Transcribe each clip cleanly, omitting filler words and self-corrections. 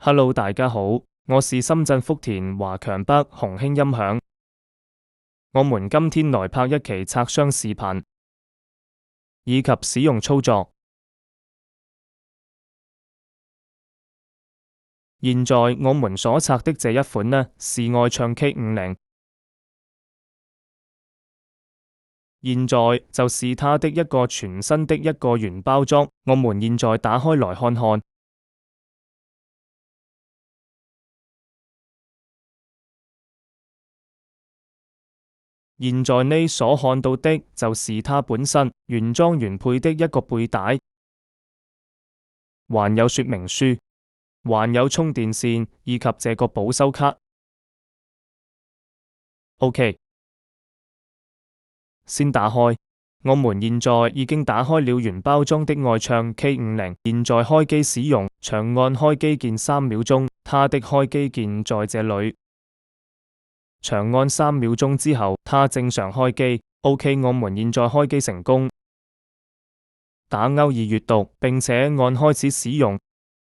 Hello，大家好，我是深圳福田華強北鴻興音響。我們今天來拍一期拆箱視頻，以及使用操作。現在我們所拆的這一款呢，是愛唱 K50。現在就是它的一個全新的一個原包裝，我們現在打開來看看。現在你所看到的就是它本身原裝原配的一個背帶，還有說明書，還有充電線以及這個保修卡。OK， 先打開。我們現在已經打開了原包裝的愛唱 K50，現在開機使用，長按開機鍵3秒鐘，它的開機鍵在這裡。長按3秒鐘之後，它正常開機。OK， 我們現在開機成功。打勾二閱讀，並且按開始使用，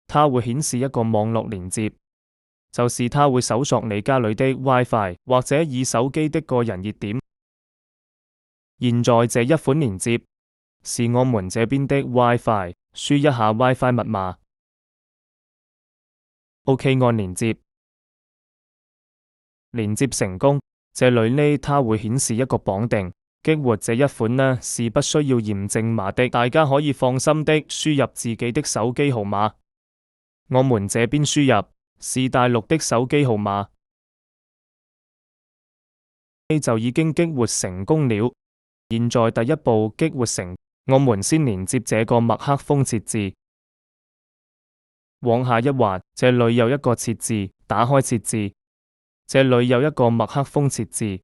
它會顯示一個網絡連接，就是它會搜索你家裡的 WiFi 或者以手機的個人熱點。現在這一款連接是我們這邊的 WiFi， 輸一下 WiFi 密碼。OK， 按連接。連接成功，這裡呢，它會顯示一個綁定。激活這一款呢是不需要驗證碼的，大家可以放心的輸入自己的手機號碼。我們這邊輸入是大陸的手機號碼，就已經激活成功了。現在第一步激活成，我們先連接這個麥克風設置，往下一滑，這裡有一個設置，打開設置。這裡有一個麥克風設置，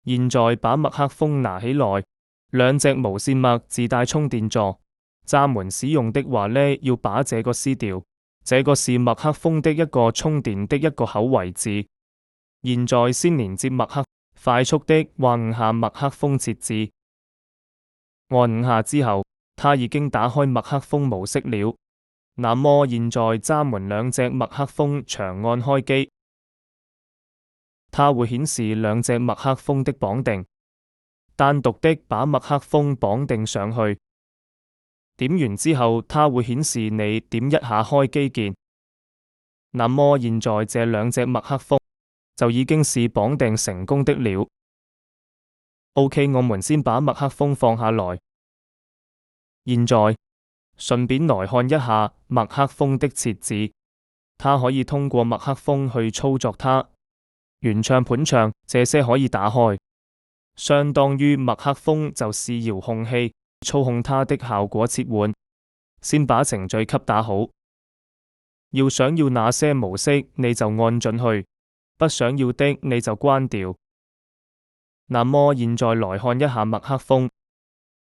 現在把麥克風拿起來，兩隻無線麥自帶充電座，暫緩使用的話呢，要把這個撕掉，這個是麥克風的一個充電的一個口位置。現在先連接麥克，快速的按5下麥克風設置，按5下之後，它已經打開麥克風模式了。那麼現在暫緩兩隻麥克風長按開機。它會顯示兩隻麥克風的綁定，單獨的把麥克風綁定上去。點完之後，它會顯示你點一下開機鍵。那麼現在這兩隻麥克風就已經是綁定成功的了。OK， 我們先把麥克風放下來。現在順便來看一下麥克風的設置，它可以通過麥克風去操作它。原唱盤唱這些可以打開，相當於麥克風就是遙控器，操控它的效果切換。先把程序給打好，要想要那些模式你就按進去，不想要的你就關掉。那麼現在來看一下麥克風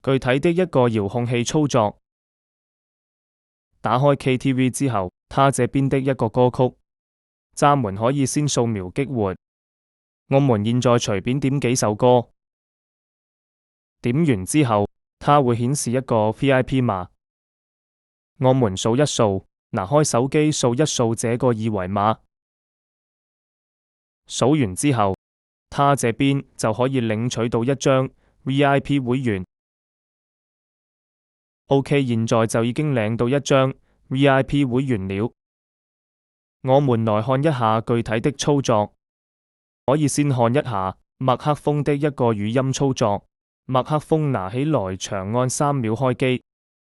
具體的一個遙控器操作。打開 KTV 之後，它這邊的一個歌曲暫緩可以先掃描激活。我們現在隨便點幾首歌，點完之後，它會顯示一個 VIP 碼。我們掃一掃，拿開手機掃一掃這個二維碼，掃完之後，它這邊就可以領取到一張 VIP 會員。OK， 現在就已經領到一張 VIP 會員了。我們來看一下具體的操作。可以先看一下麥克風的一個語音操作。麥克風拿起來長按3秒開機，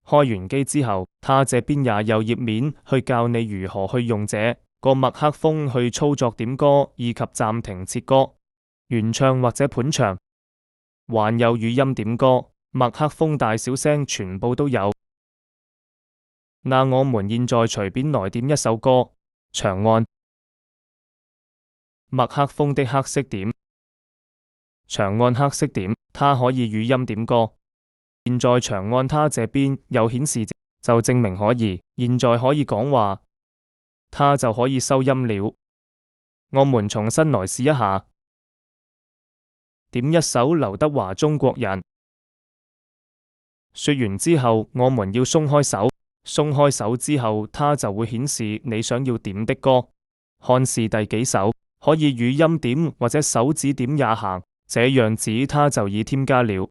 開完機之後，它這邊也有頁面去教你如何去用這個麥克風去操作點歌以及暫停切歌、原唱或者盤唱，還有語音點歌、麥克風大小聲全部都有。那我們現在隨便來點一首歌，長按麥克風的黑色點，長按黑色點，它可以語音點歌。現在長按它這邊有顯示，就證明可以。現在可以講話，它就可以收音了。我們重新來試一下，點一首劉德華《中國人》。說完之後，我們要鬆開手，鬆開手之後，它就會顯示你想要點的歌，看是第幾首，可以語音點或者手指點也行，這樣子它就已添加了。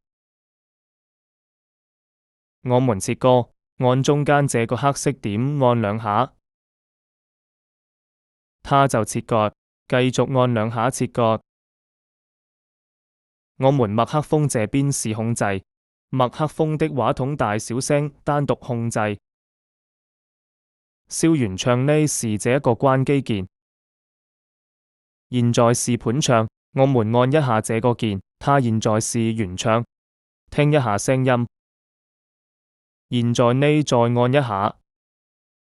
我們切歌，按中間這個黑色點按2下，它就切割，繼續按2下切割。我們麥克風這邊是控制，麥克風的話筒大小聲單獨控制。燒原唱呢是這一個關機鍵。現在是盤唱，我們按一下這個鍵，它現在是原唱，聽一下聲音。現在呢再按一下，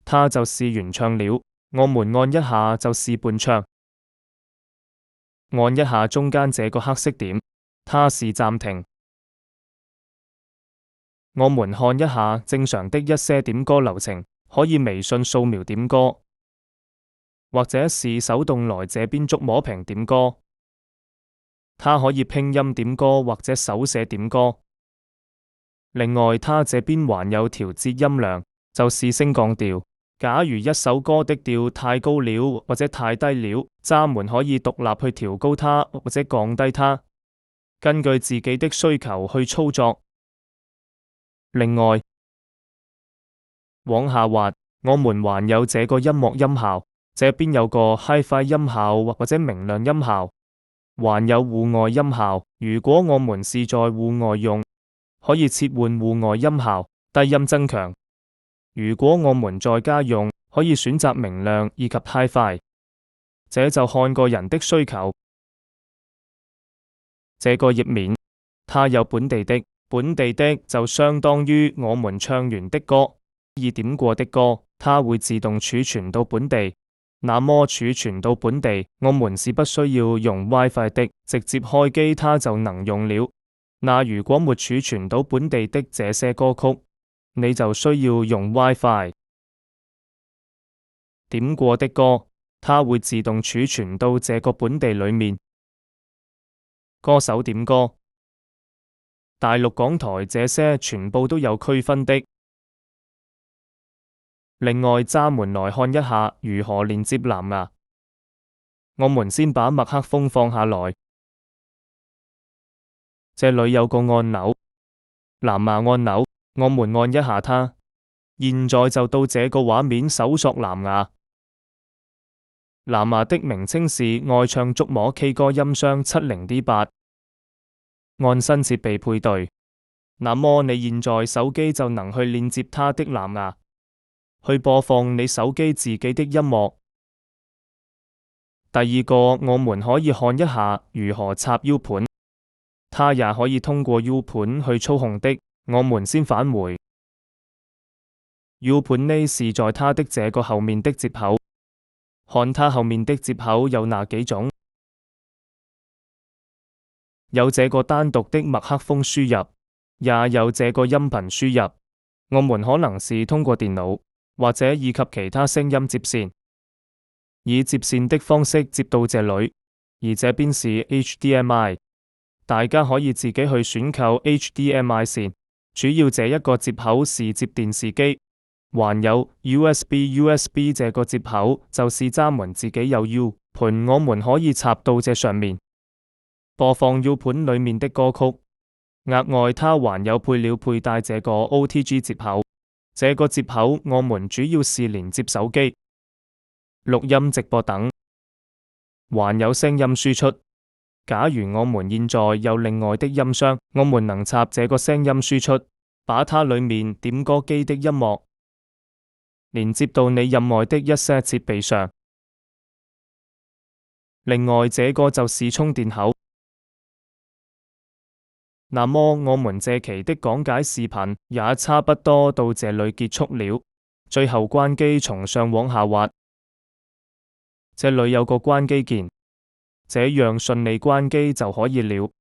它就是原唱了。我們按一下就是伴唱，按一下中間這個黑色點，它是暫停。我們看一下正常的一些點歌流程，可以微信掃描點歌，或者是手動來這邊觸摸屏點歌。它可以拼音點歌或者手寫點歌。另外，它這邊還有調節音量，就是升降調。假如一首歌的調太高了或者太低了，閘門可以獨立去調高它或者降低它，根據自己的需求去操作。另外，往下滑，我們還有這個音樂音效，這邊有個 Hi-Fi 音效或者明亮音效，還有戶外音效。如果我們是在戶外用，可以切換戶外音效，低音增強。如果我們在家用，可以選擇明亮以及 Hi-Fi， 這就看個人的需求。這個頁面，它有本地的就相當於我們唱完的歌，已點過的歌，它會自動儲存到本地。那麼儲存到本地，我們是不需要用 WiFi 的，直接開機它就能用了。那如果沒儲存到本地的這些歌曲，你就需要用 WiFi。點過的歌，它會自動儲存到這個本地裡面。歌手點歌，大陸港台這些全部都有區分的。另外，閘門來看一下如何連接藍牙。我們先把麥克風放下來，這裡有個按鈕，藍牙按鈕。我們按一下它，現在就到這個畫面搜索藍牙。藍牙的名稱是愛唱觸摸 K 歌音箱 70D8， 按新設備配對。那麼你現在手機就能去連接它的藍牙，去播放你手機自己的音樂。第二個，我們可以看一下如何插 U 盤，它也可以通過 U 盤去操控的。我們先返回 U 盤呢，是在它的這個後面的接口，看它後面的接口有哪幾種。有這個單獨的麥克風輸入，也有這個音頻輸入。我們可能是通過電腦或者以及其他聲音接線，以接線的方式接到這裡，而這邊是 HDMI， 大家可以自己去選購 HDMI 線。主要這一個接口是接電視機，還有 USB 這個接口就是閘門自己有 U 盤，我們可以插到這上面播放 U 盤裡面的歌曲。額外它還有配帶這個 OTG 接口，這個接口我們主要是連接手機、錄音直播等，還有聲音輸出。假如我們現在有另外的音箱，我們能插這個聲音輸出，把它裡面點歌機的音樂連接到你任愛的一些設備上。另外，這個就是充電口。那麼我們這期的講解視頻也差不多到這裡結束了。最後關機從上往下滑，這裡有個關機鍵。這樣順利關機就可以了。